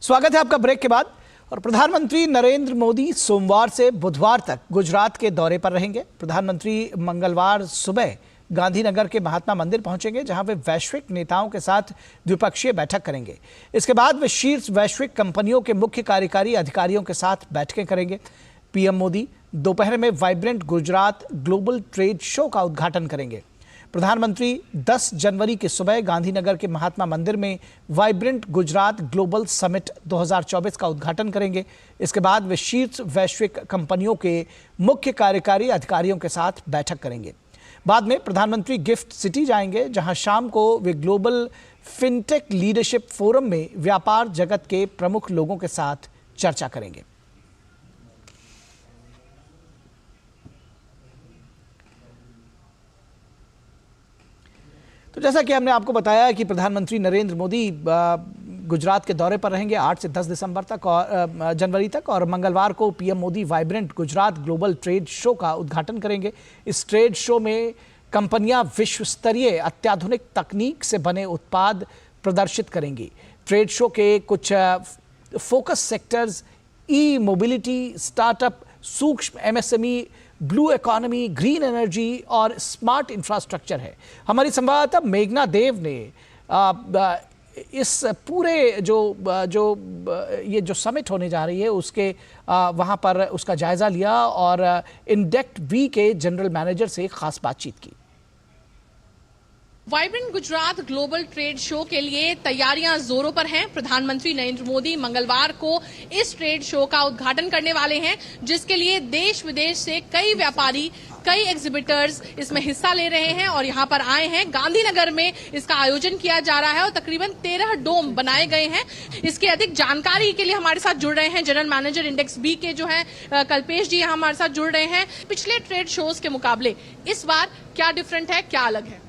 स्वागत है आपका ब्रेक के बाद। और प्रधानमंत्री नरेंद्र मोदी सोमवार से बुधवार तक गुजरात के दौरे पर रहेंगे। प्रधानमंत्री मंगलवार सुबह गांधीनगर के महात्मा मंदिर पहुंचेंगे, जहां वे वैश्विक नेताओं के साथ द्विपक्षीय बैठक करेंगे। इसके बाद वे शीर्ष वैश्विक कंपनियों के मुख्य कार्यकारी अधिकारियों के साथ बैठकें करेंगे। पीएम मोदी दोपहर में vibrant Gujarat global trade show का उद्घाटन करेंगे। प्रधानमंत्री 10 जनवरी की सुबह गांधीनगर के महात्मा मंदिर में वाइब्रेंट गुजरात ग्लोबल समिट 2024 का उद्घाटन करेंगे। इसके बाद वे शीर्ष वैश्विक कंपनियों के मुख्य कार्यकारी अधिकारियों के साथ बैठक करेंगे। बाद में प्रधानमंत्री गिफ्ट सिटी जाएंगे, जहां शाम को वे ग्लोबल फिनटेक लीडरशिप फोरम में व्यापार जगत के प्रमुख लोगों के साथ चर्चा करेंगे। तो जैसा कि हमने आपको बताया कि प्रधानमंत्री नरेंद्र मोदी गुजरात के दौरे पर रहेंगे 8 से 10 दिसंबर तक और जनवरी तक, और मंगलवार को PM Modi vibrant Gujarat global trade show का उद्घाटन करेंगे। इस ट्रेड शो में कंपनियां विश्व स्तरीय अत्याधुनिक तकनीक से बने उत्पाद प्रदर्शित करेंगी। ट्रेड शो के कुछ फोकस सेक्टर्स ई मोबिलिटी, स्टार्टअप, सूक्ष्म MSME, blue economy, green energy और स्मार्ट इंफ्रास्ट्रक्चर है। हमारी संवाददाता मेघना देव ने इस पूरे ये जो समिट होने जा रही है उसके वहां पर उसका जायजा लिया और इंडेक्ट वी के जनरल मैनेजर से खास बातचीत की। Vibrant Gujarat global trade show के लिए तैयारियां जोरों पर हैं। प्रधानमंत्री नरेंद्र मोदी मंगलवार को इस ट्रेड शो का उद्घाटन करने वाले हैं, जिसके लिए देश विदेश से कई व्यापारी, कई एग्जिबिटर्स इसमें हिस्सा ले रहे हैं और यहां पर आए हैं। गांधीनगर में इसका आयोजन किया जा रहा है और तकरीबन 13 डोम बनाए गए हैं। इसकी अधिक जानकारी के लिए हमारे साथ जुड़ रहे हैं जनरल मैनेजर इंडेक्स बी के जो है कल्पेश जी हमारे साथ जुड़ रहे हैं। पिछले ट्रेड शोज के मुकाबले इस बार क्या डिफरेंट है, क्या अलग है?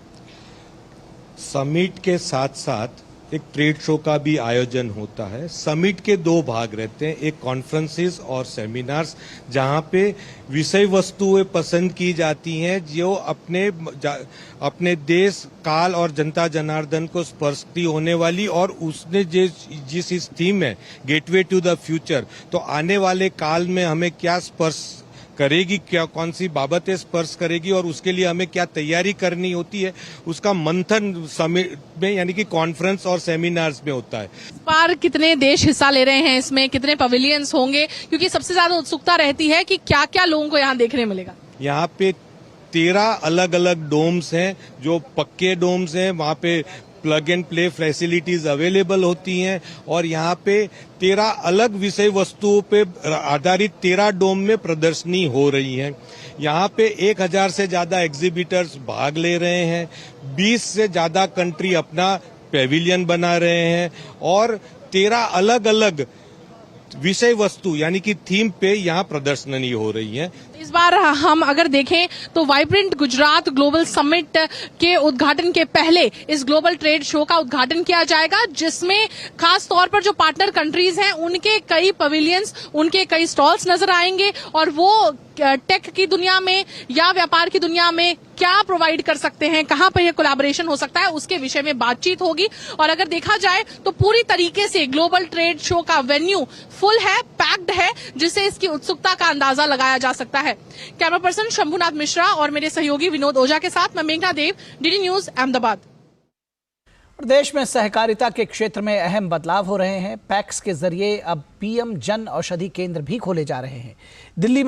समिट के साथ साथ एक ट्रेड शो का भी आयोजन होता है। समिट के 2 भाग रहते हैं, एक कॉन्फ्रेंसेस और सेमिनार्स, जहां पे विषय वस्तुएं पसंद की जाती हैं जो अपने देश, काल और जनता जनार्दन को स्पर्शती होने वाली, और उसने जिस इस थीम है गेटवे टू द फ्यूचर, तो आने वाले काल में हमें क्या स्पर्श करेगी, क्या कौन सी बाबतें स्पर्श करेगी और उसके लिए हमें क्या तैयारी करनी होती है, उसका मंथन समिट में यानी कि कॉन्फ्रेंस और सेमिनार्स में होता है। इस बार कितने देश हिस्सा ले रहे हैं इसमें, कितने पवेलियंस होंगे, क्योंकि सबसे ज्यादा उत्सुकता रहती है कि क्या क्या लोगों को यहाँ देखने मिलेगा? यहाँ पे 13 अलग अलग डोम्स हैं, जो पक्के डोम्स हैं, वहाँ पे plug and play facilities available होती हैं, और यहाँ पे 13 अलग विषय वस्तुओं पे आधारित 13 डोम में प्रदर्शनी हो रही है। यहाँ पे 1000 से ज्यादा एग्जीबिटर्स भाग ले रहे हैं, 20 से ज्यादा कंट्री अपना पेविलियन बना रहे हैं, और 13 अलग अलग विषय वस्तु यानी कि थीम पे यहाँ प्रदर्शनी हो रही है। इस बार हम अगर देखें तो वाइब्रेंट गुजरात ग्लोबल समिट के उद्घाटन के पहले इस ग्लोबल ट्रेड शो का उद्घाटन किया जाएगा, जिसमें खास तौर पर जो पार्टनर कंट्रीज हैं उनके कई पवेलियंस, उनके कई स्टॉल्स नजर आएंगे, और वो टेक की दुनिया में या व्यापार की दुनिया में क्या प्रोवाइड कर सकते हैं, कहां पर यह कोलैबोरेशन हो सकता है, उसके विषय में बातचीत होगी। और अगर देखा जाए तो पूरी तरीके से ग्लोबल ट्रेड शो का वेन्यू फुल है, पैक्ड है, जिससे इसकी उत्सुकता का अंदाजा लगाया जा सकता है। कैमरा पर्सन शंभुनाथ मिश्रा और मेरे सहयोगी विनोद ओझा के साथ मैं मेघना देव, डीडी न्यूज, अहमदाबाद। प्रदेश में सहकारिता के क्षेत्र में अहम बदलाव हो रहे हैं। पैक्स के जरिए अब पीएम जन औषधि केंद्र भी खोले जा रहे हैं। दिल्ली में